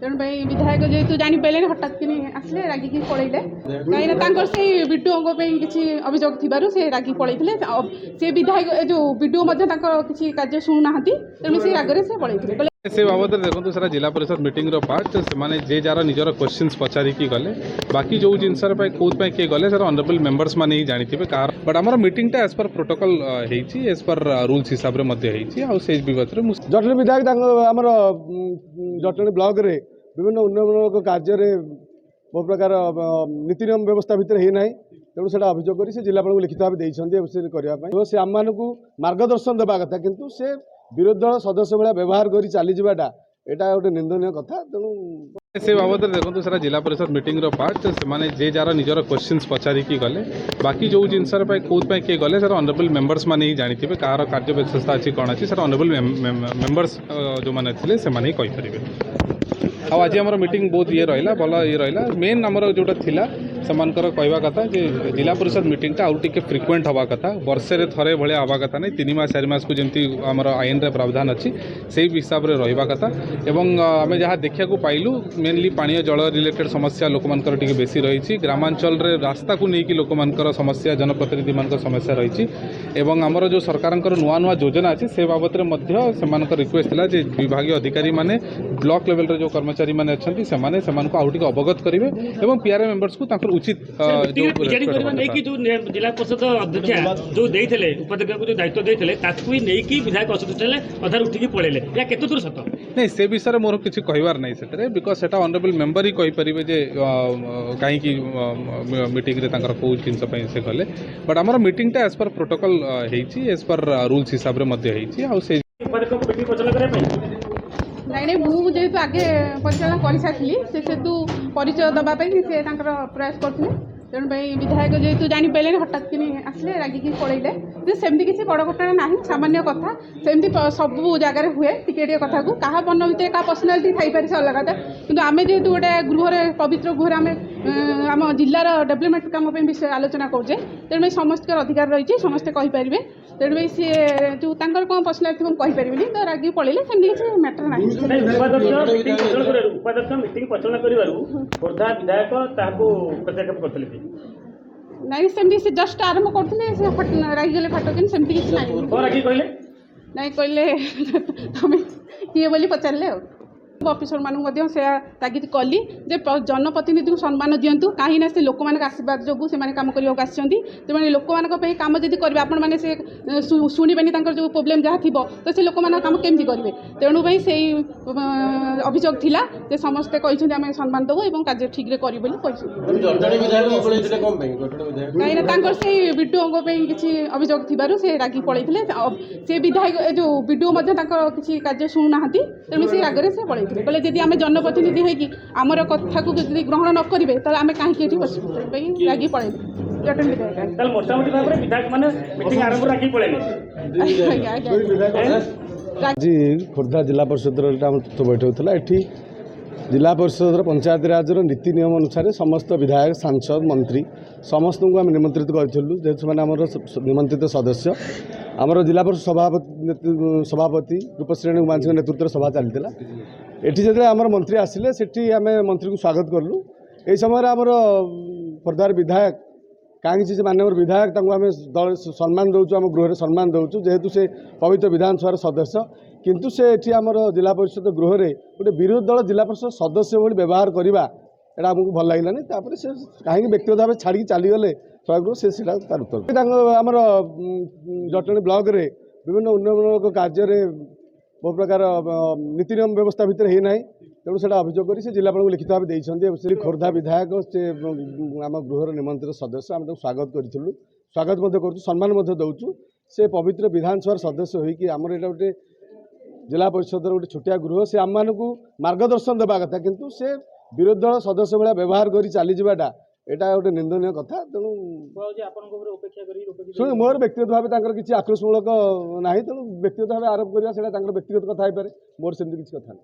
तेणु विधायक जेहेतु जापारे हठात कि आसले रागिकी पलैले कहीं से विडीओ किसी अभियोग थी से रागिक पलैते से विधायक जो विडीओ किसी कार्य शुणुना तेणु से रागरे से पलैते से बाबद देखो सारा जिला परिषद मीटिंग पार्ट से जे जार निजर क्वेश्चन पचारिकी गले बाकी जो जिनस कौन किए गले सर ऑनरेबल मेंबर्स मैंने ही जानी कार बट आम meeting as per protocol as per rules हिसाब से विगत जटणी विधायक आम जटणी ब्लॉक रे विभिन्न उन्नयनमूलक कार्य बहु प्रकार नीति नियम व्यवस्था भितर है ना तेणु से अभियोग कर जिलापाल को लिखित भाव करने से आम मानक मार्गदर्शन देवा कथा किंतु से विरोधी दल सदस्य भाया व्यवहार कर चलीजाटा यहाँ गोटे निंदनीय कथा तेणु से बाबद देखो सारा जिला परिषद मीटिंग पार्ट से जे जार निजर क्वेश्चन पचारिकी गले बाकी जो जिनस कौन किए गले सर ऑनरेबल मेंबर्स मैंने ही जानी कार कार्य विशेषता अच्छी कौन अच्छी सर ऑनरेबल मेंबर्स जो मैंने थे से आज आम मीटिंग बहुत ये रहा भल ये रहा मेन आमर जोटा थिला सेमानकर कहवा कथा कि जिला परिषद मीटिंगटा आउ टिके फ्रिक्वेंट हवा कथा वर्षे थरे भाया हवा कथा नहीं 3 मास 4 मास को जमी आमर आईन रे प्रावधान अच्छी से हिसाब से रहा कथा एवं आम जहाँ देखा पाइलु मेनली पानीय जल रिलेटेड समस्या लोक मानकर टिके बेसी रही ग्रामांचल रे रास्ता को लेकिन लोक मानकर समस्या जनप्रतिनिधि मान समस्या रही एवं आमर जो सरकार नुआ नुआ योजना अच्छी से बाबद में रिक्वेस्ट था जे विभाग अधिकारी माने ब्लॉक लेवल रे जो कर्मचारी माने अच्छी से आउ टिके अवगत करेंगे और पीआरए मेंबर्स को उचित जिला परिषद अध्यक्ष जो देते उपाध्यक्ष को जो दायित्व देते नहीं विधायक असंतुष्ट अधार उठिकी पड़े या केते दूर सत नहीं से विषय में मोर किसी कहबार नहीं से बिकज से ऑनरेबल मेंबर ही कहींपर जे कहीं मीटिंग रे कौ जिन से गले बट आम मीटिंगटा as per protocol as per rules हिसाब से नहीं मुझे आगे परिचालन कर सारी से परिचय दवापाई से प्रयास करते तेणु विधायक जेहेतु जापारे हठात कि आसले रागिकी पलैले सेमती किसी बड़ घटना ना सामान्य कथा सेमती सबू जगार हुए टिके कथा को क्या मन भितर क्या पर्सनालीटी थी पारे से अलग कथा कि आम जेहेतु गोटे गृह पवित्र गृह आम आम जिलार डेभलपमेंट कम विषय आलोचना करुचे तेणु समस्त अधिकार रही समस्ते कहींपारे तेणु सी जो कौन पर्सनालीटी मुझे कहींपारे तो रागिकी पलैले सेमती किसी मैटर ना उपाध्यक्ष मीटिंग परिचालन खोर्धा विधायक नहीं सेमती से जस्ट आरंभ करते रागिगले फाटक सेमती किसी ना कहले तुम किए बोली पचारे ऑफिसर मानू से तागिद कली जे जनप्रतिनिधि को सम्मान दिंतु कहीं से लोक मान आशीर्वाद जो से कम करने तेज लोक मान कम जब करेंगे आपण मैंने शुणे जो प्रोब्लेम जहाँ थी तो से लोक मान कम केमती करेंगे तेणु से अभियोग थिला जे समस्ते कहते आम सम्मान देवु और कार्य ठीक करी कहीं से विडीओ किसी अभियोग थी से रागिक पलैते से विधायक जो विडीओ किसी कार्य शुणुना तेणु से रागरे से पलैते कहले जदि आम जनप्रतिनिधि होगी आमर कथा को जब ग्रहण न करेंगे तो आम कहीं बसबू रागी पलैले आज खोर्धा जिला परिषद बैठक था ये जिला परिषद पंचायत राज नीति नियम अनुसार समस्त विधायक सांसद मंत्री समस्त को आम निमंत्रित करूँ जेहेतु मैंने निमंत्रित सदस्य आमर जिला परिषद सभापति रूपश्रेणी मानसिक नेतृत्व सभा चलता ये जो आमर मंत्री आसिले से आम मंत्री को स्वागत कलु यही समय आमर खोर्धार विधायक कहीं माननीय विधायक आम दल सम्मान दौचु आम गृह सम्मान दौचु जेहेतु से पवित्र विधानसभा सदस्य किंतु से ये आमर जिला परिषद गृह में गोटे विरोधी दल जिला परिषद सदस्य भाई व्यवहार करवा यहाँ आमको भल लगे से कहीं व्यक्तिगत भाव छाड़ी चलीगले सभागृह से तार उत्तर आमर जटणी ब्लॉक रे विभिन्न उन्नयनमूलक कार्य बहु प्रकार नीति नियम व्यवस्था भितर है ना तेणु से अभियोग कर जिलापाल को लिखित भाव देते खोर्धा विधायक से आम गृहर निमंत्रित सदस्य आम स्वागत करूँ स्वागत कर सम्मान दौचु से पवित्र विधानसभा सदस्य होगी आमर यहाँ गोटे जिला परिषद गोटे छोटिया गृह से आम मानक मार्गदर्शन देवा कथा किंतु से विरोधी दल सदस्य भाया व्यवहार कर चलीजाटा यहाँ गोटे निंदनीय कथा तेणु शुण मोर व्यक्तिगत भाव किसी आक्रोशमूलक ना तेणु व्यक्तिगत भाव आरोप करवा व्यक्तिगत कथा मोर सेमती किसी कथा ना।